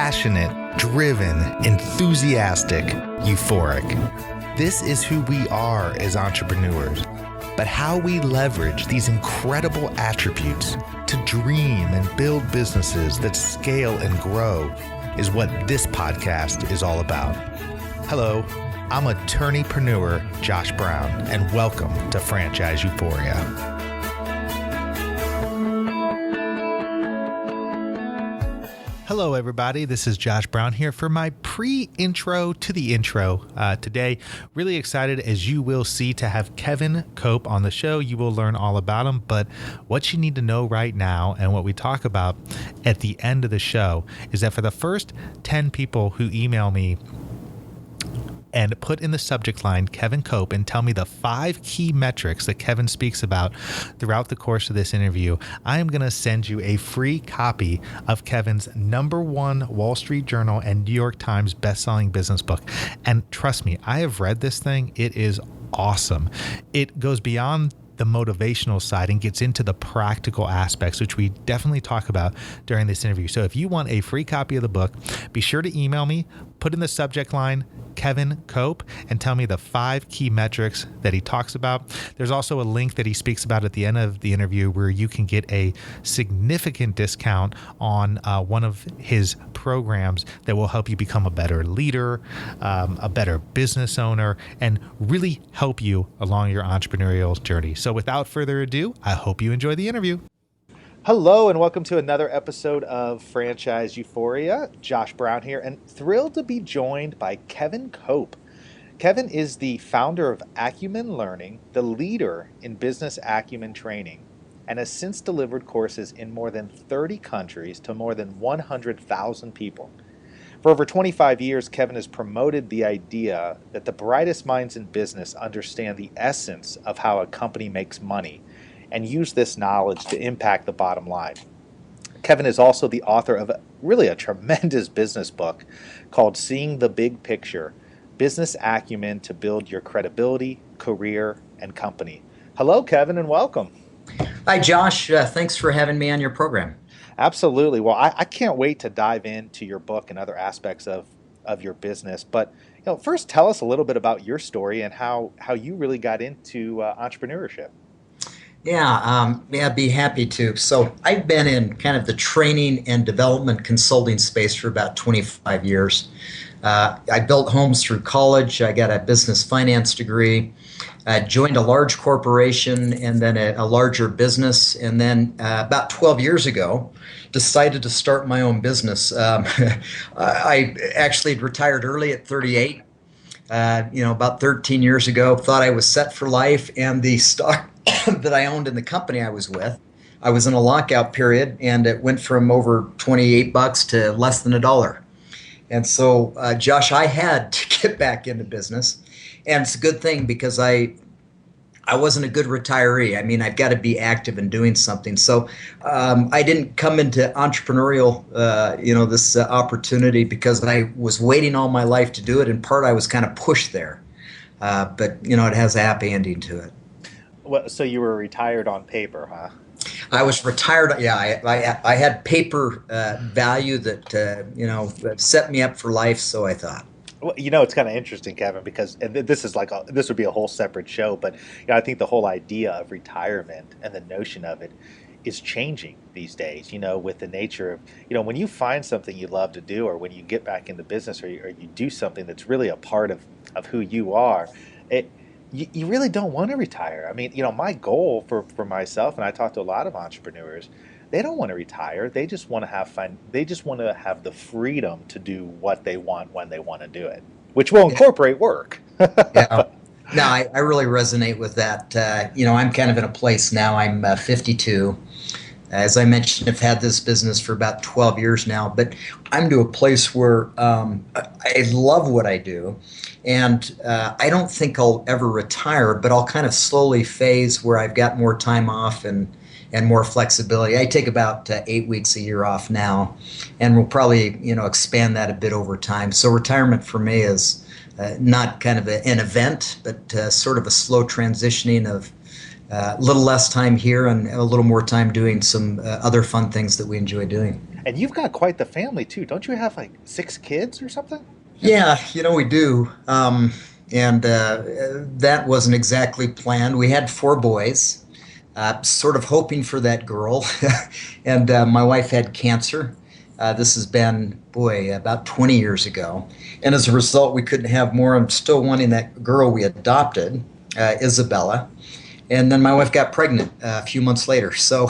passionate, driven, enthusiastic, euphoric. This is who we are as entrepreneurs. But how we leverage these incredible attributes to dream and build businesses that scale and grow is what this podcast is all about. Hello, I'm attorneypreneur Josh Brown, and welcome to Franchise Euphoria. Hello, everybody. This is Josh Brown here for my pre-intro to the intro. Today, really excited, as you will see, to have Kevin Cope on the show. You will learn all about him, but what you need to know right now and what we talk about at the end of the show is that for the first 10 people who email me and put in the subject line Kevin Cope and tell me the 5 key metrics that Kevin speaks about throughout the course of this interview, I am going to send you a free copy of Kevin's #1 Wall Street Journal and New York Times best-selling business book. And trust me, I have read this thing. It is awesome. It goes beyond the motivational side and gets into the practical aspects, which we definitely talk about during this interview. So if you want a free copy of the book, be sure to email me, put in the subject line Kevin Cope, and tell me the 5 key metrics that he talks about. There's also a link that he speaks about at the end of the interview where you can get a significant discount on one of his programs that will help you become a better leader, a better business owner, and really help you along your entrepreneurial journey. So without further ado, I hope you enjoy the interview. Hello, and welcome to another episode of Franchise Euphoria. Josh Brown here, and thrilled to be joined by Kevin Cope. Kevin is the founder of Acumen Learning, the leader in business acumen training, and has since delivered courses in more than 30 countries to more than 100,000 people. For over 25 years, Kevin has promoted the idea that the brightest minds in business understand the essence of how a company makes money and use this knowledge to impact the bottom line. Kevin is also the author of a tremendous business book called Seeing the Big Picture, Business Acumen to Build Your Credibility, Career, and Company. Hello, Kevin, and welcome. Hi, Josh. Thanks for having me on your program. Absolutely. Well, I can't wait to dive into your book and other aspects of your business. But first, tell us a little bit about your story and how you really got into entrepreneurship. Yeah, I'd be happy to. So I've been in kind of the training and development consulting space for about 25 years. I built homes through college. I got a business finance degree. I joined a large corporation and then a larger business. And then about 12 years ago, decided to start my own business. I actually retired early at 38. About 13 years ago, thought I was set for life, and the stock that I owned in the company I was with, I was in a lockout period, and it went from over $28 to less than $1. And so, Josh, I had to get back into business, and it's a good thing because I wasn't a good retiree. I mean, I've got to be active in doing something. So I didn't come into entrepreneurial, this opportunity because I was waiting all my life to do it. In part, I was kind of pushed there. But it has a happy ending to it. Well, so you were retired on paper, huh? I was retired. Yeah, I had paper value that set me up for life. So I thought. Well, it's kind of interesting, Kevin, because this would be a whole separate show, but I think the whole idea of retirement and the notion of it is changing these days. With the nature of when you find something you love to do, or when you get back into business, or you do something that's really a part of who you are, you really don't want to retire. I mean, my goal for myself, and I talk to a lot of entrepreneurs, they don't want to retire. They just want to have fun. They just want to have the freedom to do what they want when they want to do it, which will incorporate work. Yeah. No, I really resonate with that. I'm kind of in a place now. I'm 52. As I mentioned, I've had this business for about 12 years now, but I'm to a place where I love what I do. And I don't think I'll ever retire, but I'll kind of slowly phase where I've got more time off and more flexibility. I take about 8 weeks a year off now, and we'll probably expand that a bit over time. So retirement for me is not kind of an event, but sort of a slow transitioning of a little less time here and a little more time doing some other fun things that we enjoy doing. And you've got quite the family too. Don't you have like 6 kids or something? Yeah, we do. And that wasn't exactly planned. We had 4 boys, sort of hoping for that girl. And my wife had cancer. This has been, boy, about 20 years ago. And as a result, we couldn't have more. I'm still wanting that girl we adopted, Isabella. And then my wife got pregnant a few months later. So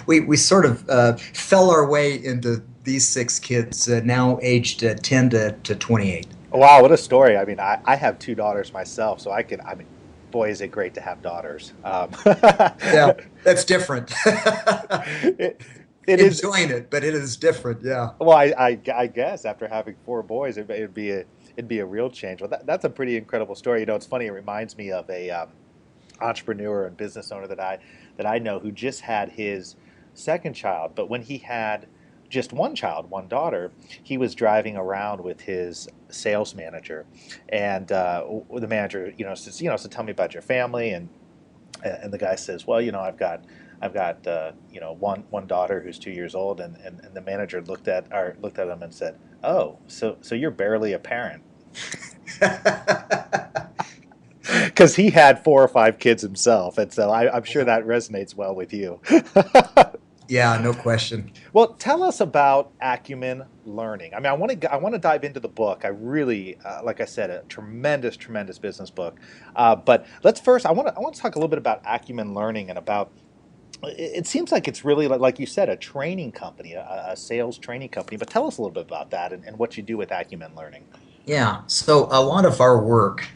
we sort of fell our way into these 6 kids, now aged 10 to 28. Wow, what a story. I mean, I have 2 daughters myself, so I mean, boy, is it great to have daughters. Yeah, that's different. it, it is, Enjoying it, but it is different. Yeah. well, I guess after having 4 boys, it'd be a real change. Well, that's a pretty incredible story. You know, it's funny. It reminds me of a entrepreneur and business owner that I know who just had his second child, but when he had just one child, one daughter, he was driving around with his sales manager, and the manager, says, tell me about your family, and the guy says, well, I've got one daughter who's 2 years old, and the manager looked at him and said, oh, so you're barely a parent. Because he had 4 or 5 kids himself, and so I'm sure that resonates well with you. Yeah, no question. Well, tell us about Acumen Learning. I mean, I want to dive into the book. I really, like I said, a tremendous business book. But let's first, I want to talk a little bit about Acumen Learning and about. It seems like it's really like you said, a training company, a sales training company. But tell us a little bit about that and what you do with Acumen Learning. Yeah, so a lot of our work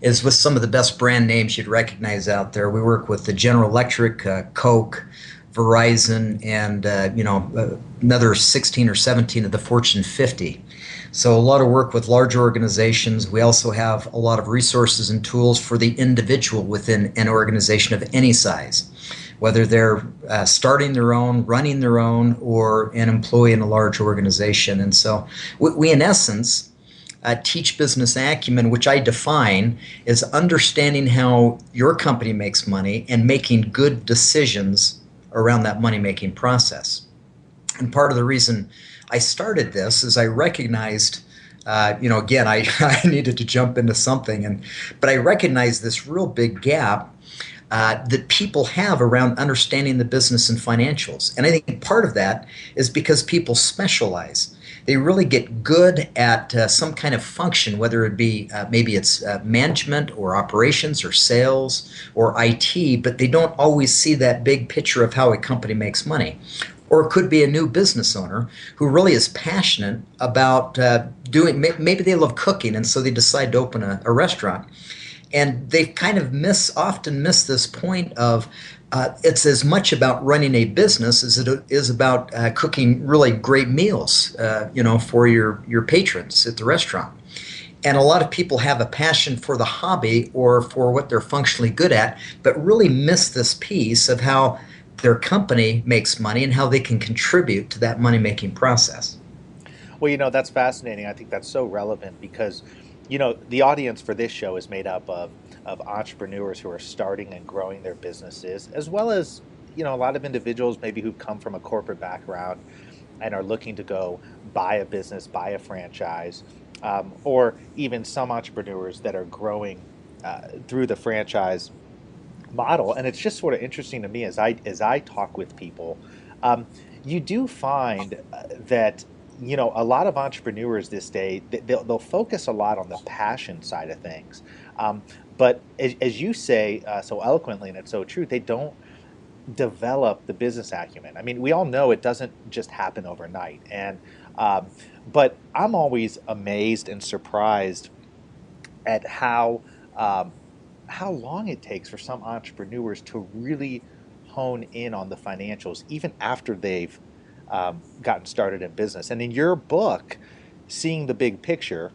is with some of the best brand names you'd recognize out there. We work with the General Electric, Coke, Verizon, and another 16 or 17 of the Fortune 50. So a lot of work with large organizations. We also have a lot of resources and tools for the individual within an organization of any size, whether they're starting their own, running their own, or an employee in a large organization. And so we in essence, teach business acumen, which I define as understanding how your company makes money and making good decisions around that money-making process. And part of the reason I started this is I recognized, again, I needed to jump into something, but I recognized this real big gap that people have around understanding the business and financials. And I think part of that is because people specialize. They really get good at some kind of function, whether it be maybe it's management or operations or sales or IT, but they don't always see that big picture of how a company makes money. Or it could be a new business owner who really is passionate about maybe they love cooking, and so they decide to open a restaurant. And they kind of often miss this point of it's as much about running a business as it is about cooking really great meals, for your patrons at the restaurant. And a lot of people have a passion for the hobby or for what they're functionally good at, but really miss this piece of how their company makes money and how they can contribute to that money-making process. Well, that's fascinating. I think that's so relevant because, the audience for this show is made up of entrepreneurs who are starting and growing their businesses, as well as, a lot of individuals maybe who've come from a corporate background and are looking to go buy a business, buy a franchise, or even some entrepreneurs that are growing through the franchise model. And it's just sort of interesting to me as I talk with people. You do find that a lot of entrepreneurs this day they'll focus a lot on the passion side of things, but as you say so eloquently, and it's so true, they don't develop the business acumen. I mean, we all know it doesn't just happen overnight, and but I'm always amazed and surprised at how long it takes for some entrepreneurs to really hone in on the financials, even after they've gotten started in business. And in your book, Seeing the Big Picture,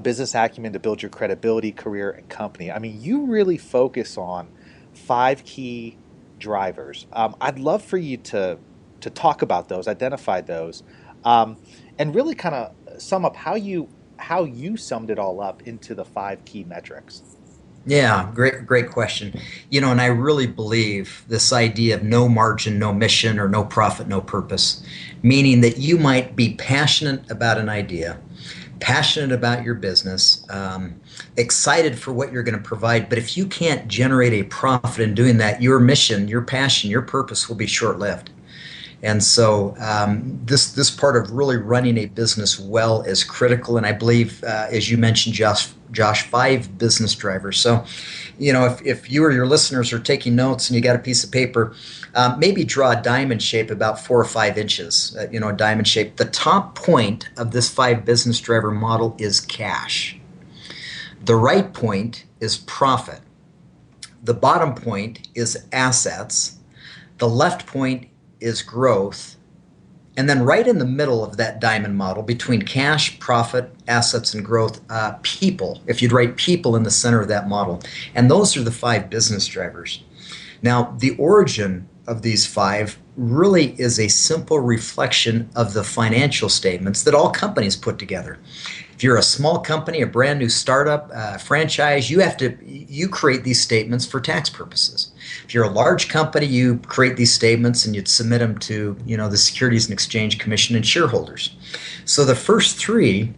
Business Acumen to Build Your Credibility, Career, and Company, I mean, you really focus on 5 key drivers. I'd love for you to talk about those, identify those, and really kind of sum up how you summed it all up into the 5 key metrics. Yeah, great question. And I really believe this idea of no margin, no mission, or no profit, no purpose, meaning that you might be passionate about an idea, passionate about your business, excited for what you're going to provide. But if you can't generate a profit in doing that, your mission, your passion, your purpose will be short lived. And so this part of really running a business well is critical. And I believe, as you mentioned, Josh, 5 business drivers. So, if you or your listeners are taking notes and you got a piece of paper, maybe draw a diamond shape about 4 or 5 inches. A diamond shape. The top point of this 5 business driver model is cash. The right point is profit. The bottom point is assets. The left point is growth. And then right in the middle of that diamond model, between cash, profit, assets, and growth, people, if you'd write people in the center of that model. And those are the 5 business drivers. Now, the origin of these 5 really is a simple reflection of the financial statements that all companies put together. If you're a small company, a brand new startup, franchise, you create these statements for tax purposes. If you're a large company, you create these statements and you'd submit them to, the Securities and Exchange Commission and shareholders. So the first 3,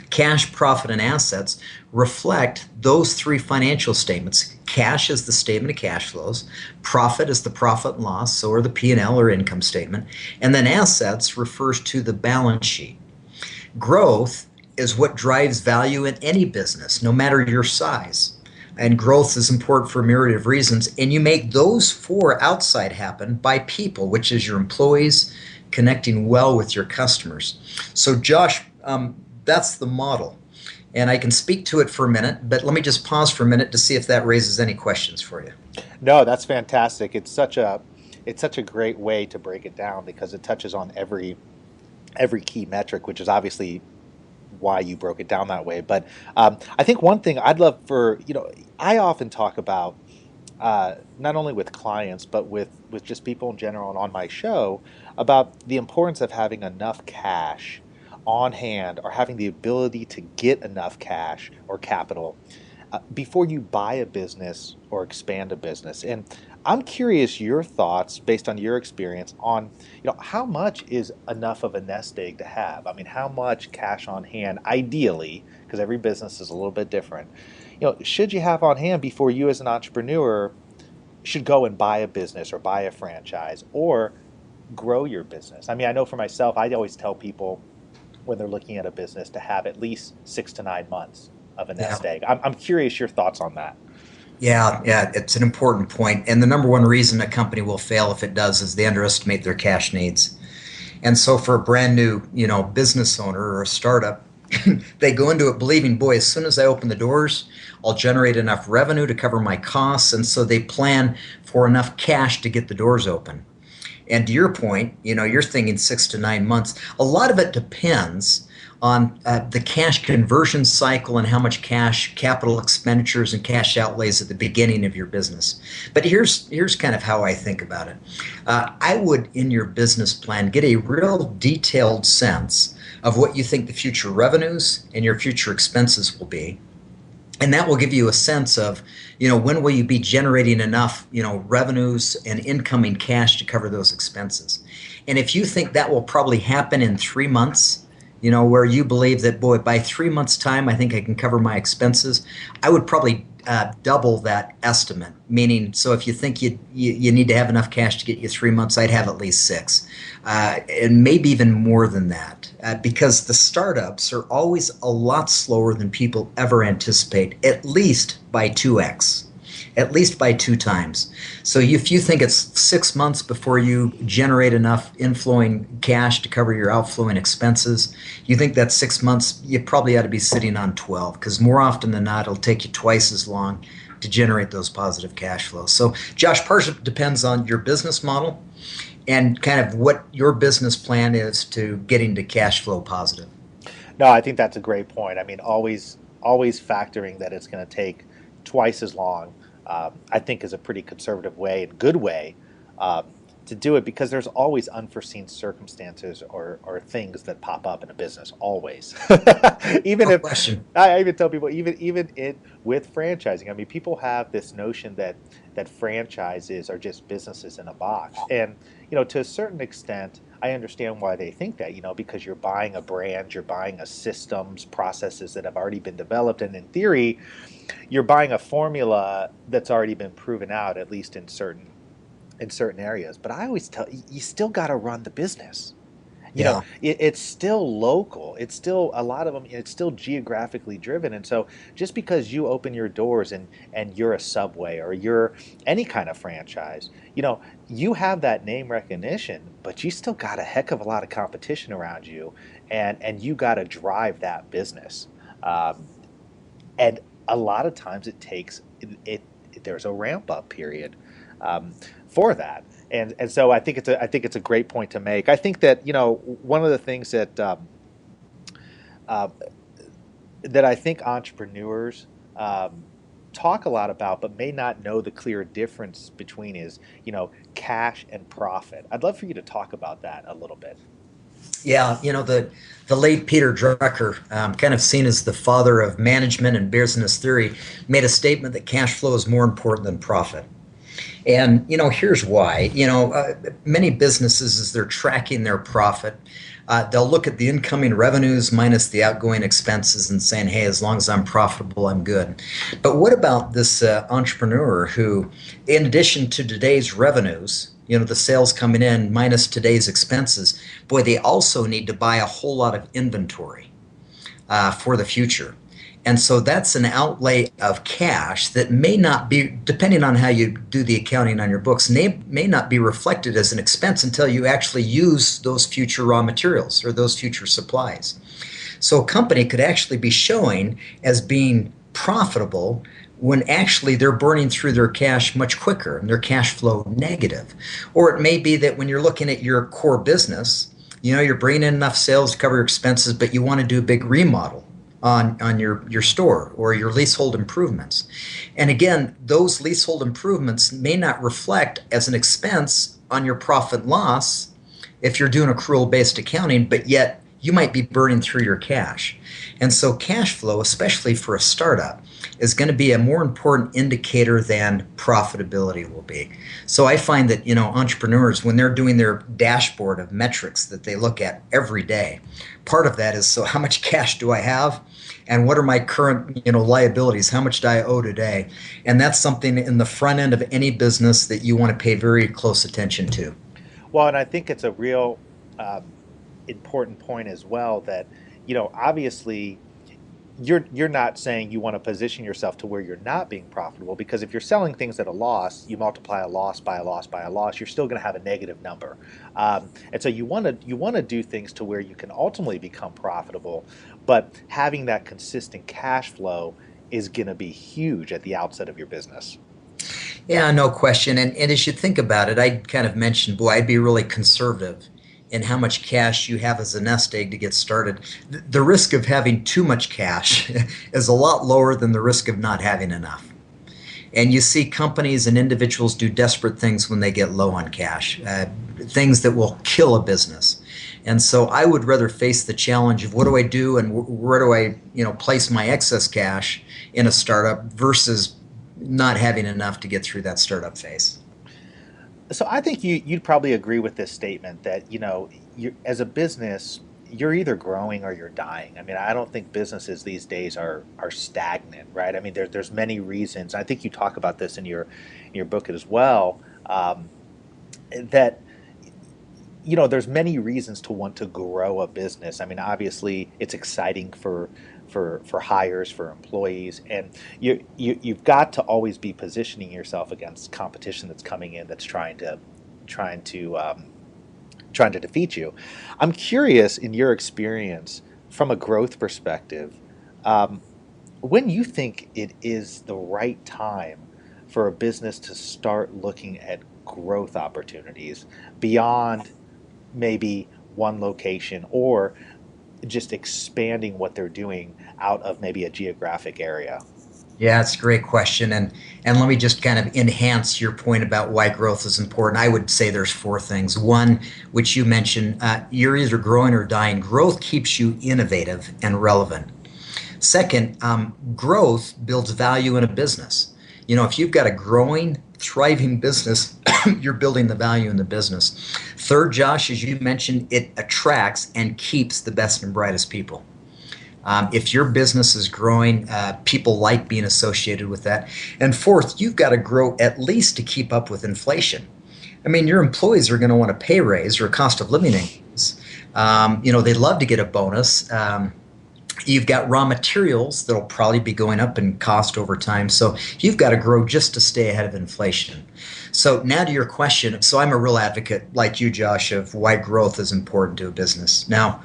cash, profit, and assets, reflect those 3 financial statements. Cash is the statement of cash flows. Profit is the profit and loss, so or the P&L or income statement. And then assets refers to the balance sheet. Growth is what drives value in any business, no matter your size. And growth is important for a myriad of reasons. And you make those 4 outside happen by people, which is your employees connecting well with your customers. So, Josh, that's the model. And I can speak to it for a minute, but let me just pause for a minute to see if that raises any questions for you. No, that's fantastic. It's such a great way to break it down because it touches on every key metric, which is obviously why you broke it down that way. But I think one thing I'd love for, I often talk about not only with clients, but with just people in general and on my show about the importance of having enough cash on hand or having the ability to get enough cash or capital before you buy a business or expand a business. And I'm curious your thoughts based on your experience on, how much is enough of a nest egg to have? I mean, how much cash on hand, ideally, because every business is a little bit different, should you have on hand before you as an entrepreneur should go and buy a business or buy a franchise or grow your business? I mean, I know for myself, I always tell people when they're looking at a business to have at least 6 to 9 months of a Yeah. nest egg. I'm curious your thoughts on that. Yeah, it's an important point. And the number one reason a company will fail if it does is they underestimate their cash needs. And so for a brand new, business owner or a startup, they go into it believing, boy, as soon as I open the doors, I'll generate enough revenue to cover my costs. And so they plan for enough cash to get the doors open. And to your point, you're thinking 6 to 9 months. A lot of it depends on the cash conversion cycle and how much cash, capital expenditures, and cash outlays at the beginning of your business. But here's kind of how I think about it. I would, in your business plan, get a real detailed sense of what you think the future revenues and your future expenses will be. And that will give you a sense of, when will you be generating enough, revenues and incoming cash to cover those expenses. And if you think that will probably happen in 3 months, where you believe that, boy, by 3 months' time, I think I can cover my expenses, I would probably double that estimate. Meaning, so if you think you need to have enough cash to get you 3 months, I'd have at least 6, and maybe even more than that, because the startups are always a lot slower than people ever anticipate, at least by 2x. At least by 2 times. So if you think it's 6 months before you generate enough inflowing cash to cover your outflowing expenses, you think that's 6 months, you probably ought to be sitting on 12, because more often than not, it'll take you twice as long to generate those positive cash flows. So, Josh, part of it depends on your business model and kind of what your business plan is to getting to cash flow positive. No, I think that's a great point. I mean, always factoring that it's going to take twice as long, I think is a pretty conservative way and good way to do it, because there's always unforeseen circumstances or things that pop up in a business, always. Even No if question. I even tell people, even in with franchising, I mean, people have this notion that franchises are just businesses in a box, and to a certain extent, I understand why they think that, because you're buying a brand, you're buying a systems, processes that have already been developed, and in theory, you're buying a formula that's already been proven out, at least in certain areas. But I always tell you, you still got to run the business. Yeah. It's still local. It's still, a lot of them, it's still geographically driven. And so just because you open your doors and you're a Subway or you're any kind of franchise, you have that name recognition, but you still got a heck of a lot of competition around you, and you got to drive that business. Um, and a lot of times it takes there's a ramp up period um, for that, and so I think it's a great point to make. I think that one of the things uh, that I think entrepreneurs um, talk a lot about, but may not know the clear difference between, is cash and profit. I'd love for you to talk about that a little bit. Yeah, the late Peter Drucker, kind of seen as the father of management and business theory, made a statement that cash flow is more important than profit. And here's why. Many businesses, as they're tracking their profit, they'll look at the incoming revenues minus the outgoing expenses and saying, "Hey, as long as I'm profitable, I'm good." But what about this entrepreneur who, in addition to today's revenues, the sales coming in minus today's expenses, boy, they also need to buy a whole lot of inventory for the future. And so that's an outlay of cash that may not be, depending on how you do the accounting on your books, may not be reflected as an expense until you actually use those future raw materials or those future supplies. So a company could actually be showing as being profitable when actually they're burning through their cash much quicker and their cash flow negative. Or it may be that when you're looking at your core business, you're bringing in enough sales to cover your expenses, but you want to do a big remodel on your store or your leasehold improvements. And again, those leasehold improvements may not reflect as an expense on your profit and loss if you're doing accrual-based accounting, but yet you might be burning through your cash. And so cash flow, especially for a startup, is going to be a more important indicator than profitability will be. So I find that, entrepreneurs, when they're doing their dashboard of metrics that they look at every day, part of that is, so how much cash do I have? And what are my current, liabilities? How much do I owe today? And that's something in the front end of any business that you want to pay very close attention to. Well, and I think it's a real important point as well, that obviously you're not saying you want to position yourself to where you're not being profitable, because if you're selling things at a loss, you multiply a loss by a loss by a loss, you're still going to have a negative number. And so you want to do things to where you can ultimately become profitable, but having that consistent cash flow is going to be huge at the outset of your business. Yeah, no question. And as you think about it, I kind of mentioned, boy, I'd be really conservative in how much cash you have as a nest egg to get started. The risk of having too much cash is a lot lower than the risk of not having enough. And you see companies and individuals do desperate things when they get low on cash, things that will kill a business. And so I would rather face the challenge of what do I do and where do I, place my excess cash in a startup versus not having enough to get through that startup phase. So I think you'd probably agree with this statement that you, as a business, you're either growing or you're dying. I mean, I don't think businesses these days are stagnant, right? I mean, there's many reasons. I think you talk about this in your book as well. That there's many reasons to want to grow a business. I mean, obviously, it's exciting for hires, for employees, and you've got to always be positioning yourself against competition that's coming in, that's trying to trying to defeat you. I'm curious, in your experience, from a growth perspective, um, when you think it is the right time for a business to start looking at growth opportunities beyond maybe one location, or just expanding what they're doing out of maybe a geographic area. Yeah, it's a great question. And let me just kind of enhance your point about why growth is important. I would say there's four things. One, which you mentioned, you're either growing or dying. Growth keeps you innovative and relevant. Second, growth builds value in a business. You know, if you've got a growing, thriving business, you're building the value in the business. Third, Josh, as you mentioned, it attracts and keeps the best and brightest people. If your business is growing, people like being associated with that. And fourth, you've got to grow at least to keep up with inflation. I mean, your employees are going to want a pay raise or a cost of living increase. They'd love to get a bonus. You've got raw materials that'll probably be going up in cost over time. So you've got to grow just to stay ahead of inflation. So now to your question. So I'm a real advocate, like you, Josh, of why growth is important to a business. Now,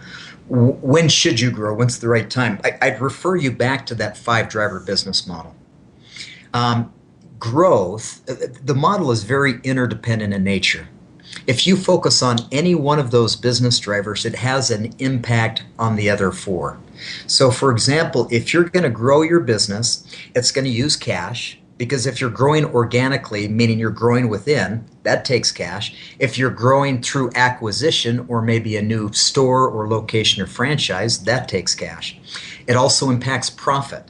when should you grow? When's the right time? I'd refer you back to that 5-driver business model. Growth, the model is very interdependent in nature. If you focus on any one of those business drivers, it has an impact on the other four. So, for example, if you're going to grow your business, it's going to use cash, because if you're growing organically, meaning you're growing within, that takes cash. If you're growing through acquisition or maybe a new store or location or franchise, that takes cash. It also impacts profit,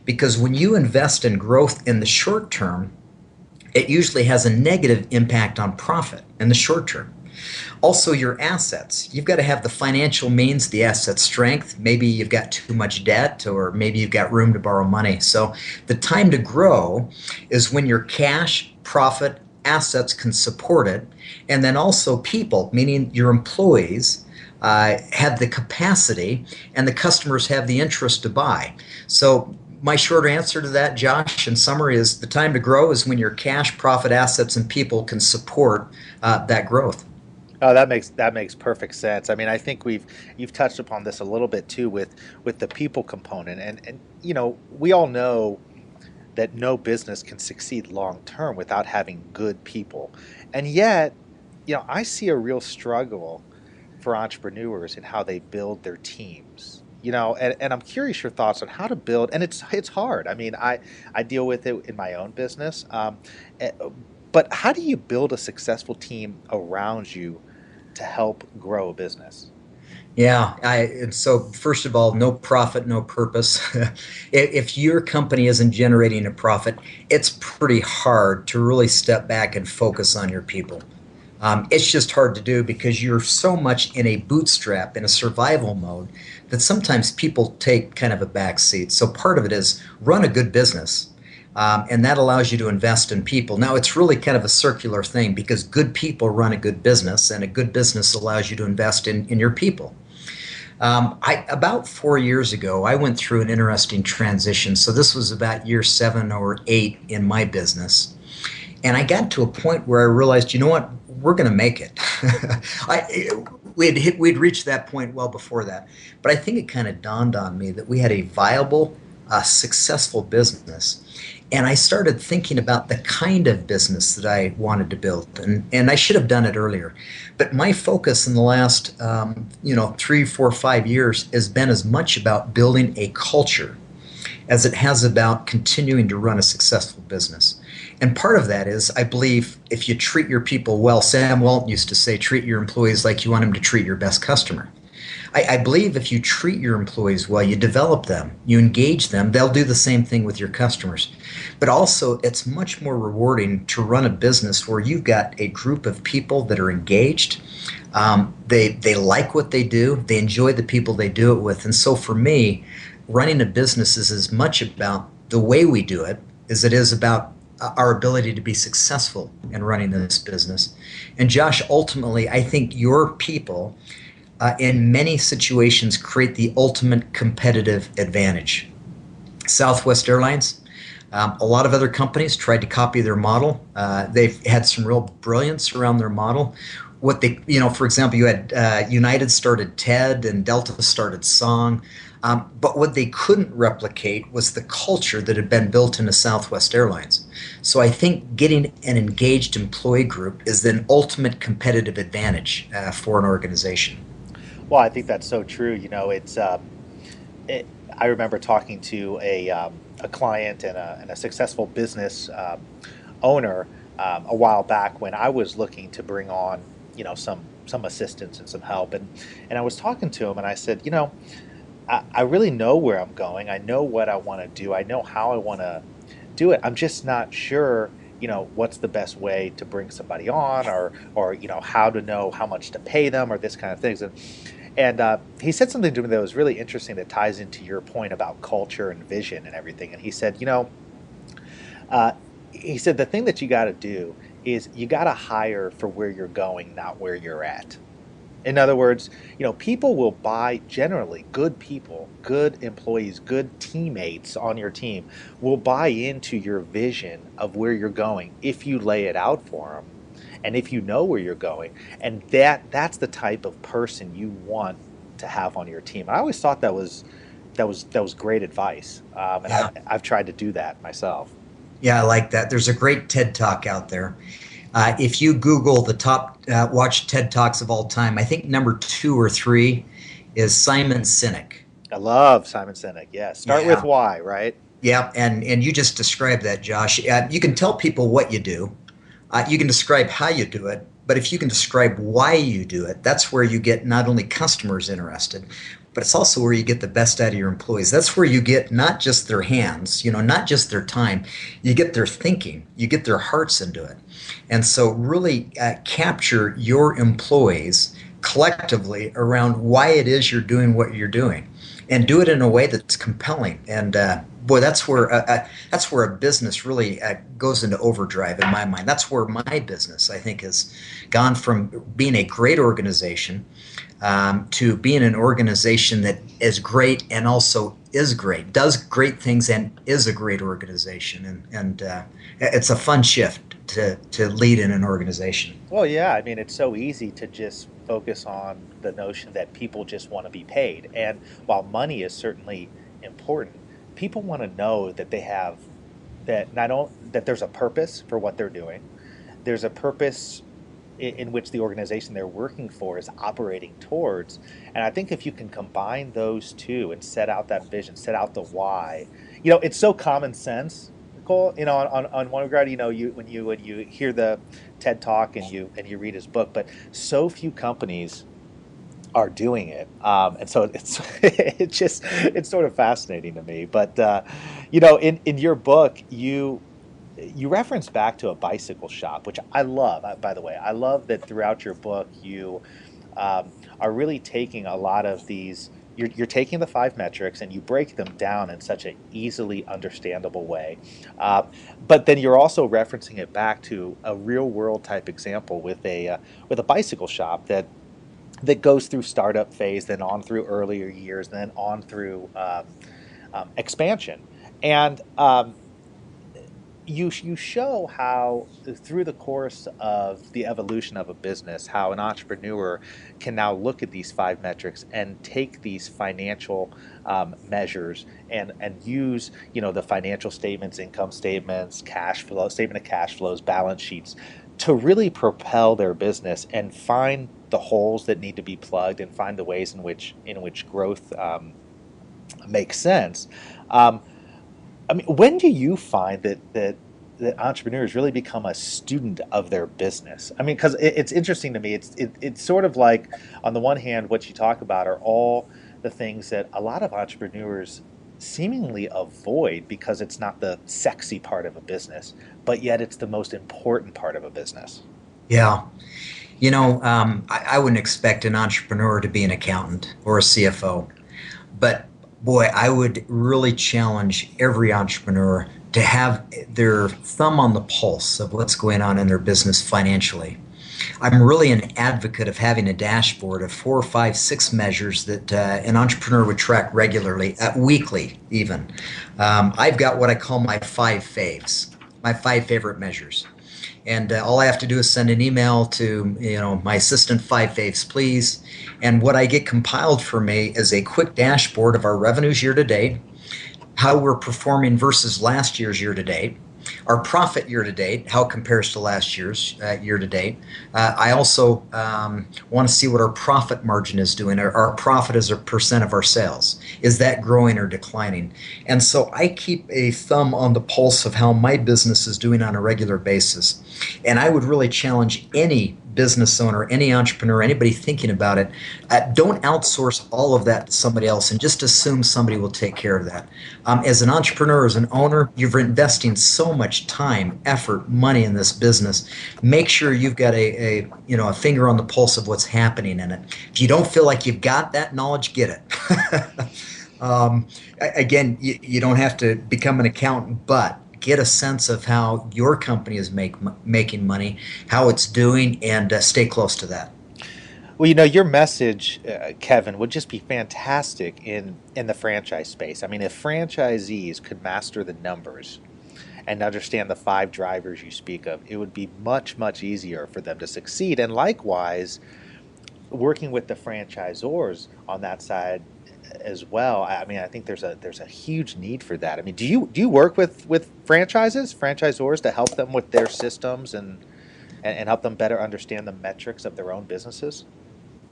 because when you invest in growth in the short term, it usually has a negative impact on profit in the short term. Also, your assets. You've got to have the financial means, the asset strength. Maybe you've got too much debt, or maybe you've got room to borrow money. So the time to grow is when your cash, profit, assets can support it. And then also people, meaning your employees, have the capacity, and the customers have the interest to buy. So my short answer to that, Josh, in summary, is the time to grow is when your cash, profit, assets, and people can support that growth. Oh, that makes perfect sense. I mean, I think you've touched upon this a little bit too with the people component, and we all know that no business can succeed long term without having good people, and yet, I see a real struggle for entrepreneurs in how they build their teams. And I'm curious your thoughts on how to build, and it's hard. I mean, I deal with it in my own business, eh, but how do you build a successful team around you to help grow a business? Yeah, and so first of all, no profit, no purpose. If your company isn't generating a profit, it's pretty hard to really step back and focus on your people. It's just hard to do because you're so much in a bootstrap, in a survival mode, that sometimes people take kind of a back seat. So part of it is run a good business, and that allows you to invest in people. Now, it's really kind of a circular thing, because good people run a good business, and a good business allows you to invest in your people. About 4 years ago, I went through an interesting transition. So this was about year 7 or 8 in my business. And I got to a point where I realized, you know what, we're going to make it. We'd reached that point well before that. But I think it kind of dawned on me that we had a viable, successful business. And I started thinking about the kind of business that I wanted to build. And I should have done it earlier. But my focus in the last 3, 4, 5 years has been as much about building a culture as it has about continuing to run a successful business. And part of that is, I believe, if you treat your people well, Sam Walton used to say, treat your employees like you want them to treat your best customer. I believe if you treat your employees well, you develop them, you engage them, they'll do the same thing with your customers. But also, it's much more rewarding to run a business where you've got a group of people that are engaged. They like what they do. They enjoy the people they do it with. And so for me, running a business is as much about the way we do it as it is about our ability to be successful in running this business. And Josh, ultimately, I think your people in many situations create the ultimate competitive advantage. Southwest Airlines, a lot of other companies tried to copy their model. They've had some real brilliance around their model. For example, you had United started TED and Delta started Song. But what they couldn't replicate was the culture that had been built into Southwest Airlines. So I think getting an engaged employee group is the ultimate competitive advantage for an organization. Well, I think that's so true. I remember talking to a client and a successful business owner a while back when I was looking to bring on, some assistance and some help, and I was talking to him, and I said, I really know where I'm going. I know what I want to do. I know how I want to do it. I'm just not sure, what's the best way to bring somebody on, or how to know how much to pay them, or this kind of things. And he said something to me that was really interesting that ties into your point about culture and vision and everything. And he said, uh, the thing that you got to do is you got to hire for where you're going, not where you're at. In other words, people will buy, generally good people, good employees, good teammates on your team will buy into your vision of where you're going if you lay it out for them and if you know where you're going. And that's the type of person you want to have on your team. I always thought that was great advice, and Yeah. I've tried to do that myself. Yeah, I like that. There's a great TED Talk out there. If you Google the top watch TED Talks of all time, I think number 2 or 3 is Simon Sinek. I love Simon Sinek. Yeah, start with Yeah, why, right? yeah, and you just described that, Josh. You can tell people what you do. You can describe how you do it, but if you can describe why you do it, that's where you get not only customers interested, but it's also where you get the best out of your employees. That's where you get not just their hands, not just their time, you get their thinking, you get their hearts into it. And so really capture your employees collectively around why it is you're doing what you're doing, and do it in a way that's compelling. And boy, that's where a business really goes into overdrive in my mind. That's where my business, I think, has gone from being a great organization to being an organization that is great and also is great, does great things, and is a great organization. And it's a fun shift to lead in an organization. Well, yeah, I mean, it's so easy to just focus on the notion that people just want to be paid. And while money is certainly important, people want to know that they have that not only that there's a purpose for what they're doing, there's a purpose in which the organization they're working for is operating towards. And I think if you can combine those two and set out that vision, set out the why, it's so common sense, Nicole. On one regard, when you hear the TED Talk and you read his book, but so few companies are doing it, and so it's sort of fascinating to me. But in your book, you reference back to a bicycle shop, which I love. By the way, I love that throughout your book you are really taking a lot of these. You're taking the 5 metrics and you break them down in such an easily understandable way, but then you're also referencing it back to a real world type example with a bicycle shop that goes through startup phase, then on through earlier years, then on through expansion. And you show how through the course of the evolution of a business, how an entrepreneur can now look at these 5 metrics and take these financial measures and use the financial statements, income statements, cash flow, statement of cash flows, balance sheets, to really propel their business and find the holes that need to be plugged and find the ways in which growth makes sense. I mean, when do you find that entrepreneurs really become a student of their business? I mean, because it's interesting to me. It's sort of like, on the one hand, what you talk about are all the things that a lot of entrepreneurs seemingly avoid because it's not the sexy part of a business, but yet it's the most important part of a business. Yeah. I wouldn't expect an entrepreneur to be an accountant or a CFO, but boy, I would really challenge every entrepreneur to have their thumb on the pulse of what's going on in their business financially. I'm really an advocate of having a dashboard of 4, 5, 6 measures that an entrepreneur would track regularly, weekly even. I've got what I call my 5 faves, my 5 favorite measures. And all I have to do is send an email to my assistant, 5 faves, please. And what I get compiled for me is a quick dashboard of our revenues year to date, how we're performing versus last year's year to date, our profit year to date, how it compares to last year's year to date. I also want to see what our profit margin is doing. Our profit as a percent of our sales. Is that growing or declining? And so I keep a thumb on the pulse of how my business is doing on a regular basis. And I would really challenge any business owner, any entrepreneur, anybody thinking about it, don't outsource all of that to somebody else and just assume somebody will take care of that. As an entrepreneur, as an owner, you're investing so much time, effort, money in this business. Make sure you've got a finger on the pulse of what's happening in it. If you don't feel like you've got that knowledge, get it. Again, you don't have to become an accountant, but get a sense of how your company is making money, how it's doing, and stay close to that. Well, your message, Kevin, would just be fantastic in the franchise space. I mean, if franchisees could master the numbers and understand the 5 drivers you speak of, it would be much, much easier for them to succeed. And likewise, working with the franchisors on that side as well. I mean, I think there's a huge need for that. I mean, do you work with franchisors to help them with their systems and help them better understand the metrics of their own businesses?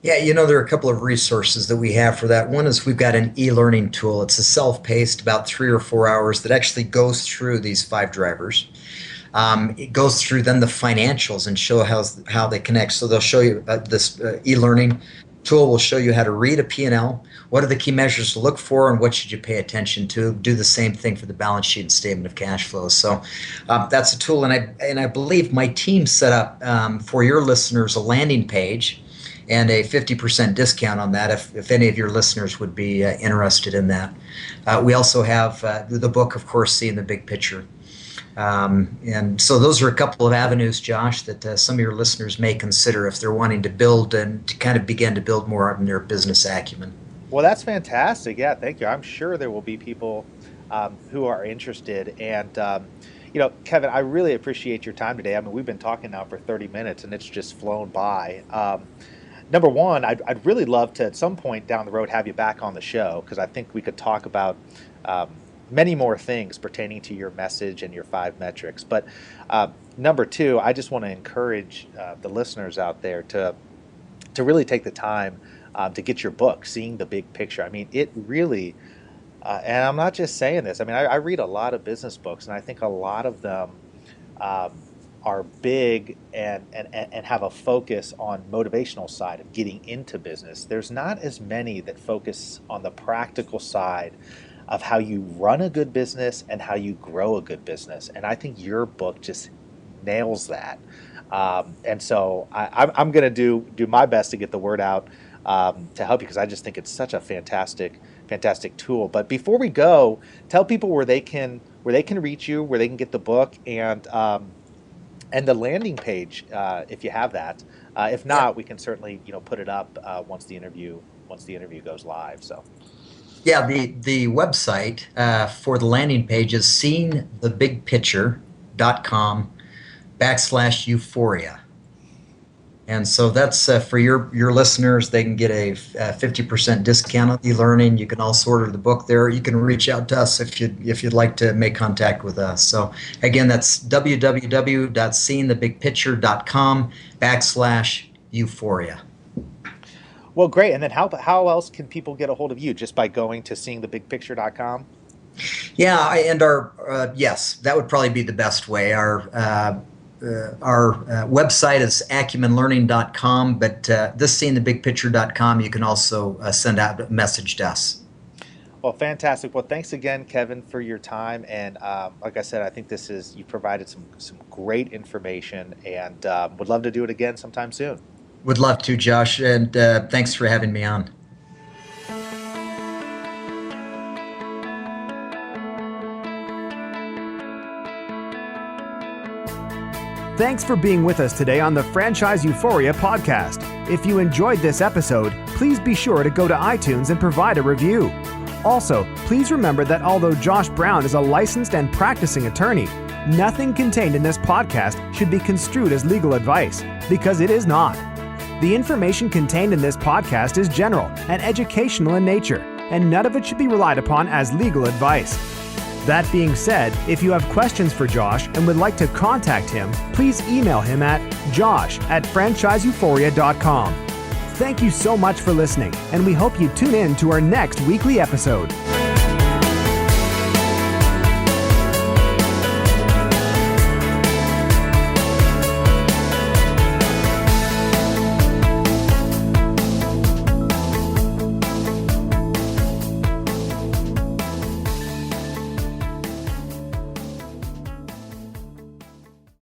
Yeah, there are a couple of resources that we have for that. One is we've got an e-learning tool. It's a self-paced, about 3 or 4 hours, that actually goes through these 5 drivers. It goes through then the financials and show how they connect. So they'll show you this e-learning tool will show you how to read a P&L, what are the key measures to look for, and what should you pay attention to. Do the same thing for the balance sheet and statement of cash flows. So that's a tool, and I believe my team set up for your listeners a landing page and a 50% discount on that if any of your listeners would be interested in that. We also have the book, of course, Seeing the Big Picture. And so those are a couple of avenues, Josh, that some of your listeners may consider if they're wanting to build and to kind of begin to build more on their business acumen. Well, that's fantastic. Yeah, thank you. I'm sure there will be people who are interested. And, Kevin, I really appreciate your time today. I mean, we've been talking now for 30 minutes, and it's just flown by. Number one, I'd really love to, at some point down the road, have you back on the show, because I think we could talk about many more things pertaining to your message and your 5 metrics. But number 2, I just want to encourage the listeners out there to really take the time to get your book, Seeing the Big Picture. I mean, it really, and I'm not just saying this, I mean, I read a lot of business books, and I think a lot of them are big and have a focus on motivational side of getting into business. There's not as many that focus on the practical side of how you run a good business and how you grow a good business. And I think your book just nails that. And so I'm going to do my best to get the word out to help you, because I just think it's such a fantastic tool. But before we go, tell people where they can reach you, where they can get the book, and the landing page if you have that. If not, we can certainly put it up once the interview goes live. So. Yeah, the website for the landing page is seeingthebigpicture.com/euphoria. And so that's for your listeners. They can get a 50% discount on e-learning. You can also order the book there. You can reach out to us if you'd like to make contact with us. So again, that's www.seeingthebigpicture.com/euphoria. Well, great. And then how else can people get a hold of you? Just by going to seeingthebigpicture.com? Yeah, and our yes, that would probably be the best way. Our website is acumenlearning.com, but this seeingthebigpicture.com, you can also send out a message to us. Well, fantastic. Well, thanks again, Kevin, for your time. And like I said, I think you provided some great information, and would love to do it again sometime soon. Would love to, Josh, and thanks for having me on. Thanks for being with us today on the Franchise Euphoria podcast. If you enjoyed this episode, please be sure to go to iTunes and provide a review. Also, please remember that although Josh Brown is a licensed and practicing attorney, nothing contained in this podcast should be construed as legal advice, because it is not. The information contained in this podcast is general and educational in nature, and none of it should be relied upon as legal advice. That being said, if you have questions for Josh and would like to contact him, please email him at josh@franchiseeuphoria.com. Thank you so much for listening, and we hope you tune in to our next weekly episode.